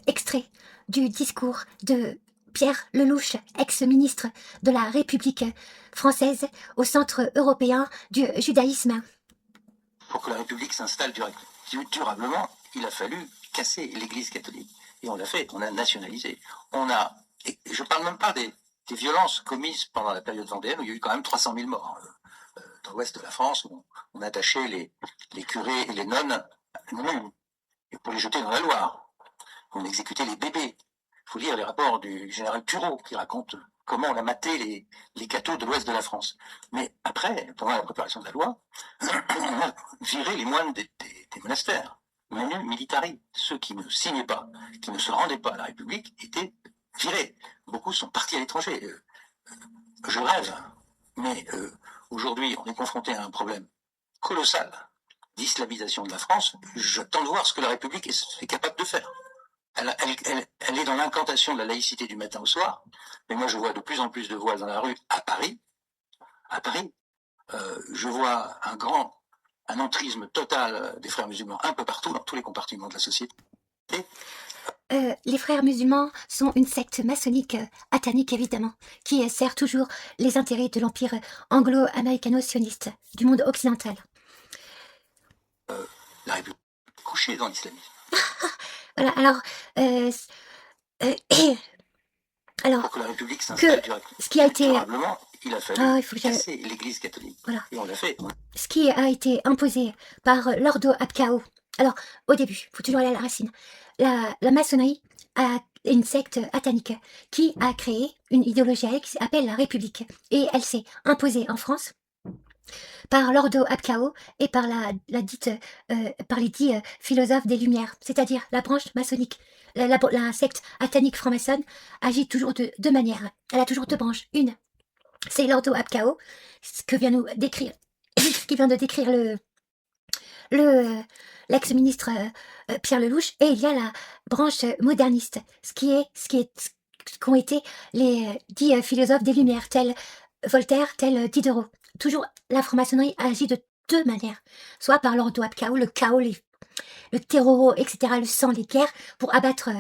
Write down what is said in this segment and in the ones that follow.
Extrait du discours de Pierre Lelouch, ex-ministre de la République française au Centre européen du judaïsme. Pour que la République s'installe durablement, il a fallu casser l'Église catholique. Et on l'a fait, on a nationalisé. Et je ne parle même pas des violences commises pendant la période vendéenne, où il y a eu quand même 300 000 morts. Dans l'ouest de la France, où on attachait les curés et les nonnes nus, et pour les jeter dans la Loire. On exécutait les bébés. Il faut lire les rapports du général Turreau, qui raconte comment on a maté les cathos de l'ouest de la France. Mais après, pendant la préparation de la loi, on a viré les moines des monastères. Manu militari. Ceux qui ne signaient pas, qui ne se rendaient pas à la République, étaient virés. Beaucoup sont partis à l'étranger. Je rêve, mais aujourd'hui, on est confronté à un problème colossal d'islamisation de la France. J'attends de voir ce que la République est capable de faire. Elle est dans l'incantation de la laïcité du matin au soir, mais moi je vois de plus en plus de voiles dans la rue à Paris. Je vois un entrisme total des frères musulmans un peu partout, dans tous les compartiments de la société. Les frères musulmans sont une secte maçonnique atanique, évidemment, qui sert toujours les intérêts de l'empire anglo-américano-sioniste du monde occidental. La République est couchée dans l'islamisme. Voilà, alors, pour que la République s'installe ce qui a été durablement, il a fallu casser l'Église catholique. Voilà. Et on l'a fait. Ce qui a été imposé par l'Ordo Abcao. Alors, au début, il faut toujours aller à la racine. La maçonnerie a une secte atanique qui a créé une idéologie qui s'appelle la République. Et elle s'est imposée en France par l'Ordo Abcao et par par les dits philosophes des Lumières, c'est-à-dire la branche maçonnique. La secte atanique franc-maçonne agit toujours de deux manières. Elle a toujours deux branches. Une, c'est l'Ordo Abcao, ce que vient nous décrire, ce qui vient de décrire l'ex-ministre Pierre Lelouch, et il y a la branche moderniste, ce qu'ont été les dits philosophes des Lumières, tels Voltaire, tel Diderot. Toujours, la franc-maçonnerie agit de deux manières, soit par l'Ordo Abcao, le chaos, le terreau, etc., le sang, les guerres, pour abattre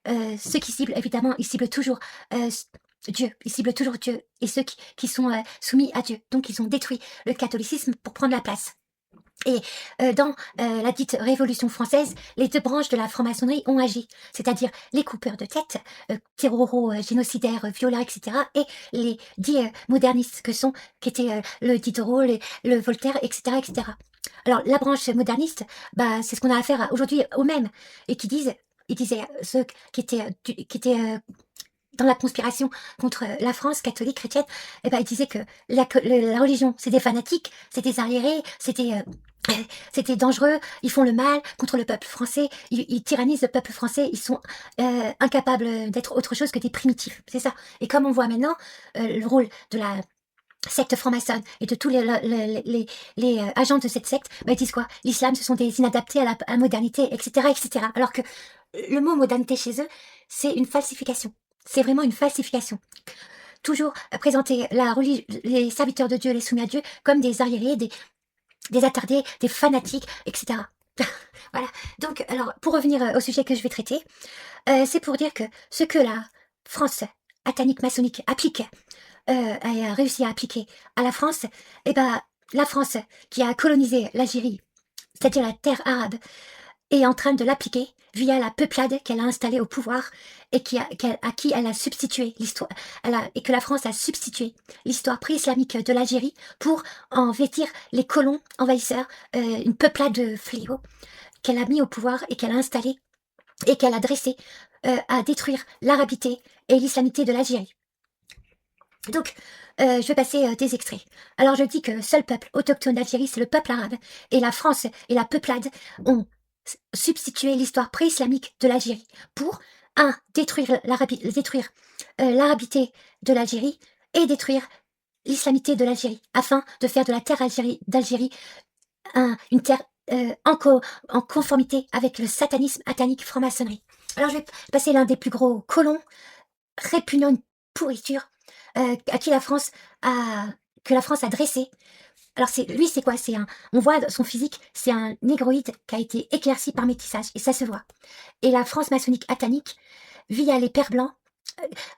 ceux qui ciblent, évidemment, ils ciblent toujours Dieu, ils ciblent toujours Dieu, et ceux qui sont soumis à Dieu. Donc ils ont détruit le catholicisme pour prendre la place. Et dans la dite Révolution française, les deux branches de la franc-maçonnerie ont agi, c'est-à-dire les coupeurs de tête, terroraux, génocidaires, violeurs, etc., et les dits modernistes qui étaient le Diderot, le Voltaire, etc., etc. Alors la branche moderniste, c'est ce qu'on a affaire aujourd'hui aux mêmes, et ils disaient ceux qui étaient dans la conspiration contre la France catholique chrétienne, ils disaient que la religion, c'est des fanatiques, c'est des arriérés, c'était dangereux, ils font le mal contre le peuple français, ils tyrannisent le peuple français, ils sont incapables d'être autre chose que des primitifs, c'est ça. Et comme on voit maintenant, le rôle de la secte franc-maçonne et de tous les agents de cette secte, ils disent quoi? L'islam, ce sont des inadaptés à la modernité, etc., etc. Alors que le mot modernité chez eux, c'est une falsification. C'est vraiment une falsification. Toujours présenter les serviteurs de Dieu, les soumis à Dieu, comme des arriérés, des attardés, des fanatiques, etc. Voilà. Donc, alors, pour revenir au sujet que je vais traiter, c'est pour dire que ce que la France atanique maçonnique applique, a réussi à appliquer à la France, la France qui a colonisé l'Algérie, c'est-à-dire la terre arabe, est en train de l'appliquer via la peuplade qu'elle a installée au pouvoir et à qui elle a substitué l'histoire, et que la France a substitué l'histoire pré-islamique de l'Algérie pour en vêtir les colons envahisseurs, une peuplade de fléaux qu'elle a mis au pouvoir et qu'elle a installé et qu'elle a dressé à détruire l'arabité et l'islamité de l'Algérie. Donc, je vais passer des extraits. Alors, je dis que le seul peuple autochtone d'Algérie, c'est le peuple arabe. Et la France et la peuplade ont substitué l'histoire pré-islamique de l'Algérie pour, détruire l'arabité de l'Algérie et détruire l'islamité de l'Algérie, afin de faire de la terre d'Algérie une terre en conformité avec le satanisme atanique franc-maçonnerie. Alors, je vais passer l'un des plus gros colons, répugnant une pourriture, que la France a dressé Alors lui, c'est quoi? On voit son physique, c'est un négroïde qui a été éclairci par métissage, et ça se voit. Et la France maçonnique atanique, via les pères blancs,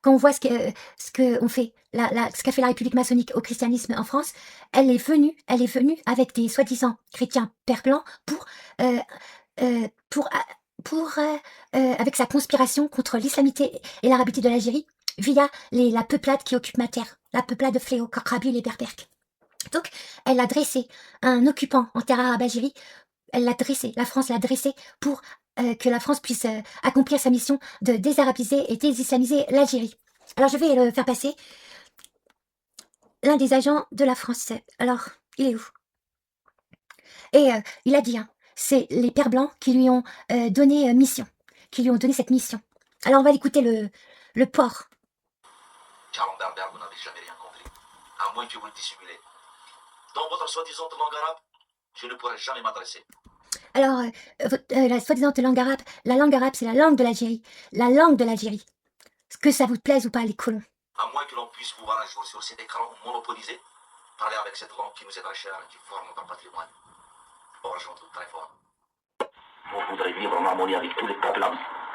quand on voit ce que on fait, ce qu'a fait la République maçonnique au christianisme en France, elle est venue avec des soi-disant chrétiens pères blancs euh, pour, avec sa conspiration contre l'islamité et l'arabité de l'Algérie, via la peuplade qui occupe ma terre, la peuplade de fléau, Kakrabil et Berberk. Donc, elle a dressé un occupant en terre arabe Algérie, la France l'a dressé pour que la France puisse accomplir sa mission de désarabiser et désislamiser l'Algérie. Alors, je vais le faire passer. L'un des agents de la France. Alors, il est où? Et il a dit, hein, c'est les pères blancs qui lui ont donné mission, qui lui ont donné cette mission. Alors, on va l'écouter, le porc. Charles Berber, vous n'avez jamais rien compris, à moins que vous le dissimulez. Dans votre soi-disant langue arabe, je ne pourrai jamais m'adresser. Alors, la soi-disant langue arabe, c'est la langue de l'Algérie. La langue de l'Algérie. Que ça vous plaise ou pas, les colons. À moins que l'on puisse vous voir un jour sur cet écran monopolisé, parler avec cette langue qui nous est très chère et qui forme notre patrimoine. Orgeons très fort. On voudrait vivre en harmonie avec tous les peuples,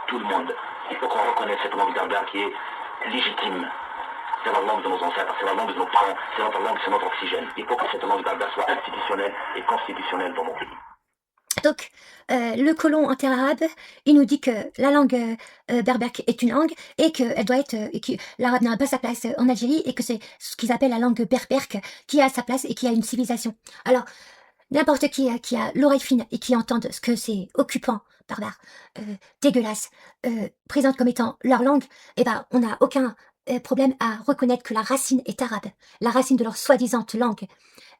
tout le monde. Il faut qu'on reconnaisse cette langue berbère qui est légitime. C'est la langue de nos ancêtres, c'est la langue de nos parents, c'est notre langue, c'est notre oxygène. Il faut que cette langue berbère soit institutionnelle et constitutionnelle dans mon pays. Donc, le colon en terre arabe, il nous dit que la langue berbère est une langue et qu'elle doit être, et que l'arabe n'a pas sa place en Algérie et que c'est ce qu'ils appellent la langue berbère qui a sa place et qui a une civilisation. Alors, n'importe qui a l'oreille fine et qui entende ce que ces occupants barbares, dégueulasses, présentent comme étant leur langue, eh ben, on n'a aucun problème à reconnaître que la racine est arabe. La racine de leur soi-disant langue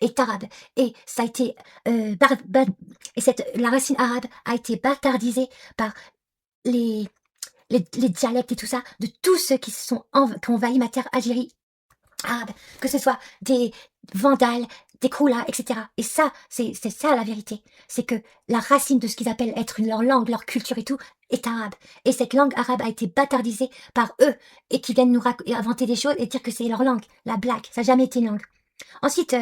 est arabe. Et ça a été la racine arabe a été bâtardisée par les dialectes et tout ça de tous ceux qui ont envahi ma terre Algérie arabe, que ce soit des Vandales, des Kroulas, etc. Et ça, c'est ça la vérité. C'est que la racine de ce qu'ils appellent être leur langue, leur culture et tout, est arabe. Et cette langue arabe a été bâtardisée par eux et qui viennent nous inventer des choses et dire que c'est leur langue. La blague, ça n'a jamais été une langue. Ensuite,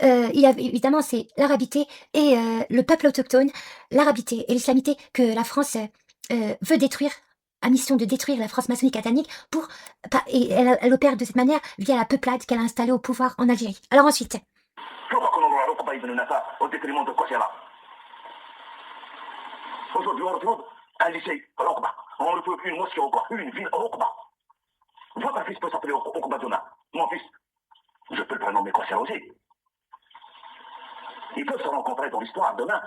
il y a évidemment, c'est l'arabité et le peuple autochtone, l'arabité et l'islamité que la France veut détruire, a mission de détruire la France maçonnique atanique et elle opère de cette manière via la peuplade qu'elle a installée au pouvoir en Algérie. Alors ensuite. Aujourd'hui, on retrouve un lycée, Rokba. On ne trouve plus une mosquée au Rokba, une ville Rokba. Votre fils peut s'appeler Rokba demain. Mon fils, je peux le prénommer Kosser aussi. Ils peuvent se rencontrer dans l'histoire demain.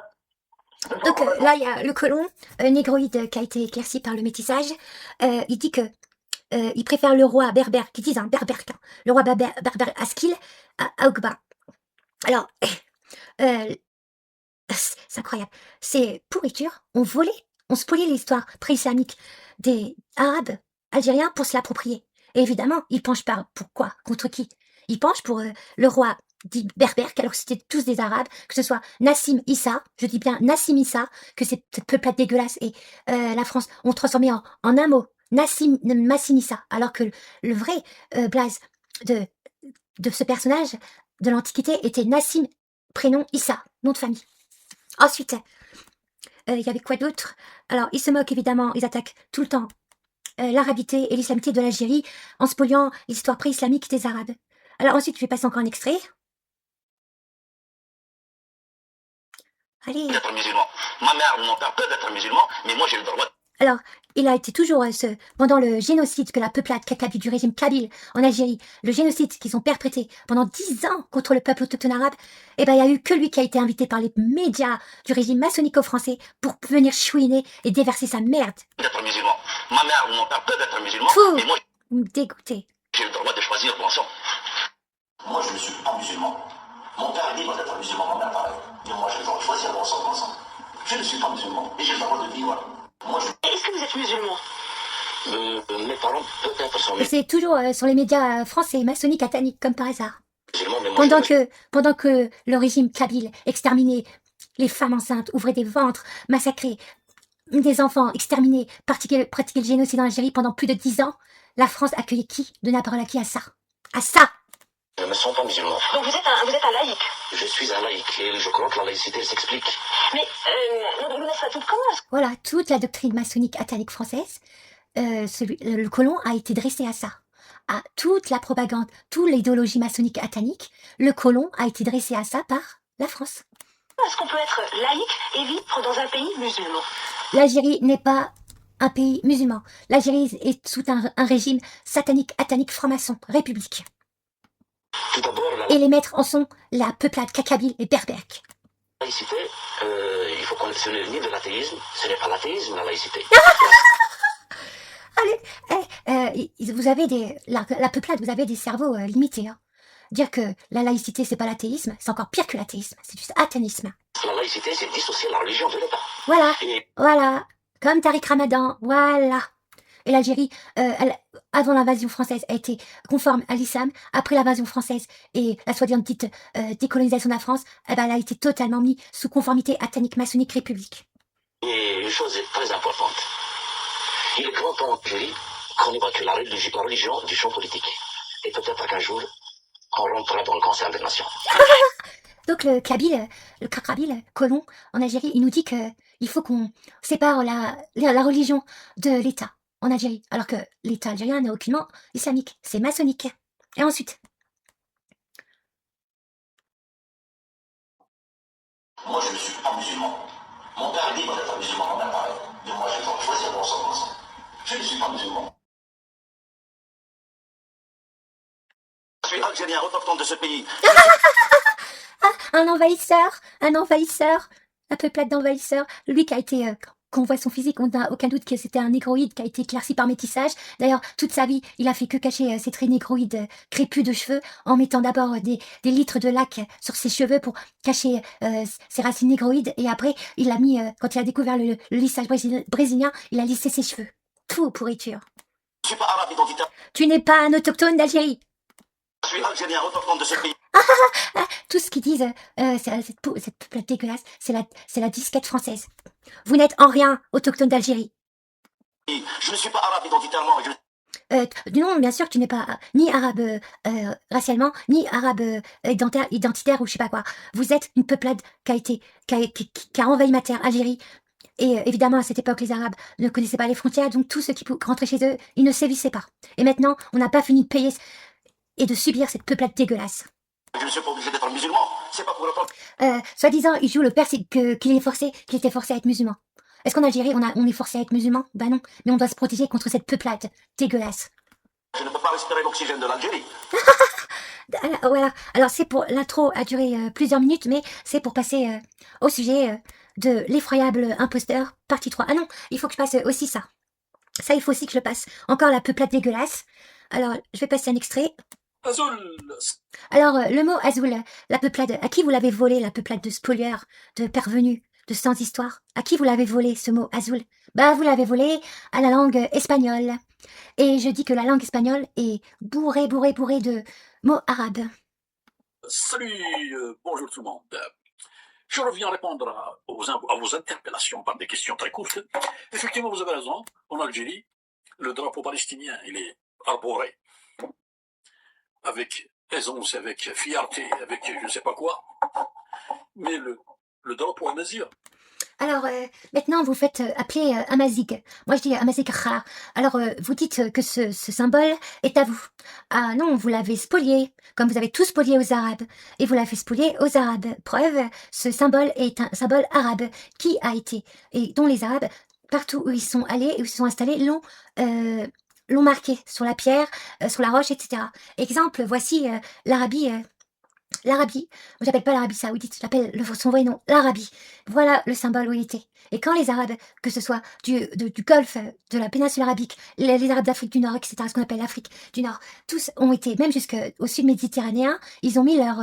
Donc là, il y a le colon, négroïde qui a été éclairci par le métissage. Il dit que il préfère le roi berbère, qui disent berbère, le roi berbère Askil à Ogba. Alors, c'est incroyable. Ces pourritures ont volé, ont spolié l'histoire pré-islamique des Arabes algériens pour se l'approprier. Et évidemment, ils penchent pour quoi? Contre qui? Ils penchent pour le roi dit berbère, alors que c'était tous des Arabes, que ce soit Nassim Issa, je dis bien Nassim Issa, que cette peuplade dégueulasse et la France ont transformé en un mot, Nassim Issa, alors que le vrai blaze de ce personnage de l'Antiquité était Nassim, prénom Issa, nom de famille. Ensuite, il y avait quoi d'autre? Alors, ils se moquent évidemment, ils attaquent tout le temps l'arabité et l'islamité de l'Algérie en spoliant l'histoire pré-islamique des Arabes. Alors ensuite, je vais passer encore un extrait. Allez. D'être musulman. Ma mère, mon père peuvent être musulmans, mais moi j'ai le droit. Alors, il a été toujours, pendant le génocide que la peuplade Kakabi du régime Kabyle en Algérie, le génocide qu'ils ont perpétré pendant 10 ans contre le peuple autochtone arabe, eh ben, il n'y a eu que lui qui a été invité par les médias du régime maçonnico-français pour venir chouiner et déverser sa merde. D'être musulman. Ma mère, mon père peuvent être musulmans, mais moi vous me dégoûtez. J'ai le droit de choisir mon sang. Moi, je ne suis pas musulman. Mon père est libre d'être musulman, mon père pareil. Mais moi, j'ai le droit de choisir mon sang. Je ne suis pas musulman et j'ai le droit de vivre. Est-ce que vous êtes musulman? Mes parents peut-être sont c'est toujours sur les médias français, maçonniques, ataniques, comme par hasard. musulmans, mais moi Pendant que le régime kabyle exterminait les femmes enceintes, ouvrait des ventres, massacrait des enfants, exterminait, pratiquait le génocide en Algérie pendant plus de 10 ans, la France accueillait qui? Donnait la parole à qui? À ça. À ça. ne sont pas musulmans. Donc vous êtes un laïc. Je suis un laïc et je crois que la laïcité s'explique. Mais comment est-ce Voilà, toute la doctrine maçonnique atanique française, le colon a été dressé à ça. À toute la propagande, toute l'idéologie maçonnique atanique, le colon a été dressé à ça par la France. qu'on peut être laïque et vivre dans un pays musulman? L'Algérie n'est pas un pays musulman. L'Algérie est sous un régime satanique, atanique, franc-maçon, république. Tout d'abord, Et les maîtres en sont la peuplade kakabyle et berbère. la laïcité, il faut qu'on ne ni de l'athéisme, ce n'est pas l'athéisme, la laïcité. Allez, vous avez la peuplade, vous avez des cerveaux limités. Hein. Dire que la laïcité, c'est pas l'athéisme, c'est encore pire que l'athéisme, c'est juste athéisme. La laïcité, c'est dissocier la religion de l'État. Voilà, Et voilà, comme Tariq Ramadan, voilà. Et l'Algérie, avant l'invasion française, a été conforme à l'islam. Après l'invasion française et la soi-disant dite décolonisation de la France, elle a été totalement mise sous conformité athénique, maçonnique, république. Et une chose est très importante. Il est grand temps en Algérie qu'on évacue la religion du champ politique. Et peut-être qu'un jour, on rentrera dans le concert des nations. Donc le Kakrabil, colon, en Algérie, il nous dit qu'il faut qu'on sépare la religion de l'État en Algérie. Alors que l'État algérien n'est aucunement islamique, c'est maçonnique. Et ensuite, Moi, je ne suis pas musulman. Mon père est libre d'être musulman, mon père pareil. Mais moi, je dois choisir mon sens. Je ne suis pas musulman. Je suis algérien, autochtone de ce pays. un envahisseur, la peuplade d'envahisseurs, lui qui a été, qu'on voit son physique, on n'a aucun doute que c'était un négroïde qui a été éclairci par métissage. D'ailleurs, toute sa vie, il a fait que cacher ses traits négroïdes crépus de cheveux, en mettant d'abord des litres de lac sur ses cheveux pour cacher ses racines négroïdes, et après, il a mis, quand il a découvert le lissage brésilien, il a lissé ses cheveux. Tout pourriture. Je ne suis pas arabe identitaire. Tu n'es pas un autochtone d'Algérie. Je suis algérien, autochtone de ce pays. Tout ce qu'ils disent, cette peuplade dégueulasse, c'est la disquette française. Vous n'êtes en rien autochtone d'Algérie. Je ne suis pas arabe identitairement. Non, bien sûr que tu n'es pas ni arabe racialement, ni arabe identitaire ou je sais pas quoi. Vous êtes une peuplade qui a envahi ma terre, Algérie. Et évidemment, à cette époque, les Arabes ne connaissaient pas les frontières, donc tous ceux qui rentraient chez eux, ils ne sévissaient pas. Et maintenant, on n'a pas fini de payer et de subir cette peuplade dégueulasse. Je ne suis pas obligé d'être musulman. C'est pas pour le peuple. Soi-disant, il joue le père qu'il était forcé à être musulman. Est-ce qu'en Algérie, on est forcé à être musulman? Bah non, mais on doit se protéger contre cette peuplade dégueulasse. Je ne peux pas respirer l'oxygène de l'Algérie. Voilà, alors c'est pour... L'intro a duré plusieurs minutes, mais c'est pour passer au sujet de l'effroyable imposteur, partie 3. Ah non, il faut que je passe aussi ça. Ça, il faut aussi que je le passe. Encore la peuplade dégueulasse. Alors, je vais passer un extrait. Azul. Alors, le mot Azul, la peuplade, à qui vous l'avez volé, la peuplade de spolieurs, de pervenus, de sans-histoire? À qui vous l'avez volé, ce mot Azul? Bah, vous l'avez volé à la langue espagnole. Et je dis que la langue espagnole est bourrée de mots arabes. Salut, bonjour tout le monde. Je reviens répondre à vos interpellations par des questions très courtes. Effectivement, vous avez raison. En Algérie, le drapeau palestinien, il est arboré avec aisance, avec fierté, avec je ne sais pas quoi. Mais le drapeau amazigh. Alors, maintenant, vous faites appeler Amazigh. Moi, je dis Amazigh Khala. Alors, vous dites que ce symbole est à vous. Ah non, vous l'avez spolié, comme vous avez tout spolié aux Arabes. Et vous l'avez spolié aux Arabes. Preuve, ce symbole est un symbole arabe qui a été, et dont les Arabes, partout où ils sont allés et où ils se sont installés, l'ont marqué sur la pierre, sur la roche, etc. Exemple, voici l'Arabie... L'Arabie, moi j'appelle pas l'Arabie Saoudite, j'appelle son vrai nom, l'Arabie. Voilà le symbole où il était. Et quand les Arabes, que ce soit du Golfe, de la péninsule arabique, les Arabes d'Afrique du Nord, etc., ce qu'on appelle l'Afrique du Nord, tous ont été, même jusqu'au sud méditerranéen, ils ont mis leur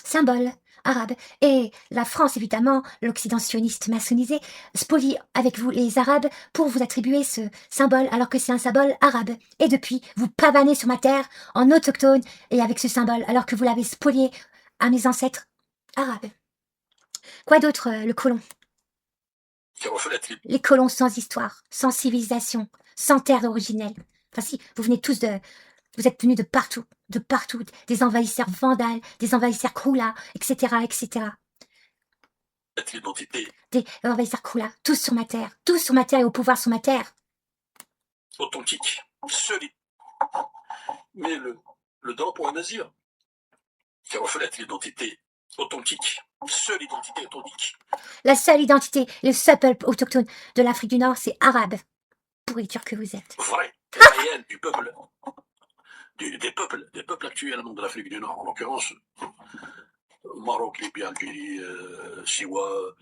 symbole arabe. Et la France, évidemment, l'Occident sioniste maçonnisé, spolie avec vous les Arabes pour vous attribuer ce symbole alors que c'est un symbole arabe. Et depuis, vous pavanez sur ma terre en autochtone et avec ce symbole alors que vous l'avez spolié à mes ancêtres arabes. Quoi d'autre, le colon? Les colons sans histoire, sans civilisation, sans terre originelle. Enfin si, vous venez tous Vous êtes venus de partout, des envahisseurs vandales, des envahisseurs Kroula, etc., etc. l'identité Des envahisseurs Kroula, tous sur ma terre et au pouvoir sur ma terre. authentique, solide. Mais le drapeau amazigh, qui reflète l'identité authentique, seule identité authentique. La seule identité, le seul peuple autochtone de l'Afrique du Nord, c'est arabe. Pourriture que vous êtes. Vrai, réel du peuple, des peuples actuellement de l'Afrique du Nord, en l'occurrence Maroc, Libye, Algérie, Siwa,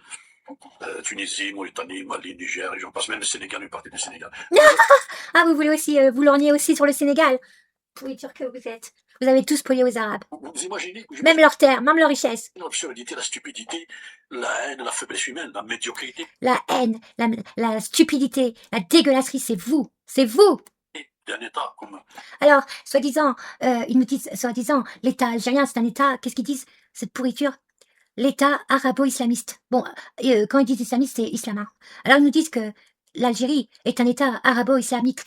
Tunisie, Mauritanie, Mali, Niger, et j'en passe, même le Sénégal, une partie du Sénégal. Ah, vous voulez aussi, vous lorgnez aussi sur le Sénégal. Pourriture que vous êtes. Vous avez tous spolié aux Arabes. Vous imaginez Même leurs terres, même leurs richesses. l'absurdité, la stupidité, la haine, la faiblesse humaine, la médiocrité. La haine, la stupidité, la dégueulasserie, c'est vous. C'est vous. D'un État comme Alors, soi-disant, ils nous disent, soi-disant, l'État algérien, c'est un État, qu'est-ce qu'ils disent, cette pourriture? L'État arabo-islamiste. Bon, quand ils disent islamiste, c'est islam. Hein. Alors, ils nous disent que l'Algérie est un État arabo-islamique.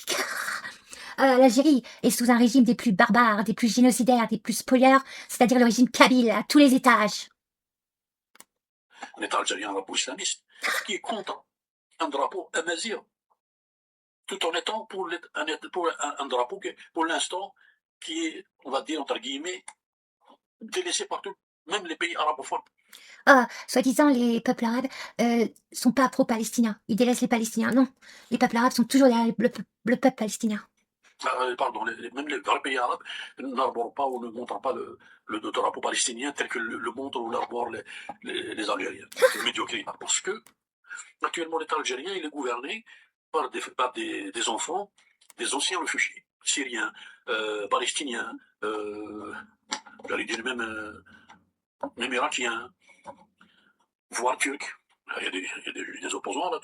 L'Algérie est sous un régime des plus barbares, des plus génocidaires, des plus spolieurs, c'est-à-dire le régime kabyle à tous les étages. un État algérien arabo-islamiste qui est contre un drapeau amazigh, tout en étant pour un drapeau qui, pour l'instant, qui est, on va dire, entre guillemets, délaissé par tout, même les pays arabophones. Soi-disant, les peuples arabes sont pas pro-palestiniens. Ils délaissent les Palestiniens. Non, les peuples arabes sont toujours derrière le peuple palestinien. Pardon, même les vrais pays arabes n'arborent pas ou ne montrent pas le drapeau palestinien tel que le montrent ou l'arborent les Algériens. C'est médiocrité. Parce que, actuellement, l'État algérien, il est gouverné par des enfants des anciens réfugiés, syriens, palestiniens, j'allais dire même irakiens, voire turcs. Il y a des opposants là,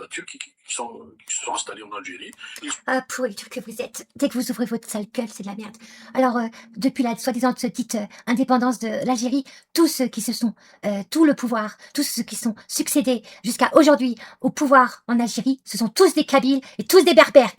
turcs qui se sont installés en Algérie. Pourriture que vous êtes. Dès que vous ouvrez votre sale gueule, c'est de la merde. Alors, depuis la soi-disant dite indépendance de l'Algérie, tous ceux qui se sont, tout le pouvoir, tous ceux qui sont succédés jusqu'à aujourd'hui au pouvoir en Algérie, ce sont tous des Kabyles et tous des Berbères.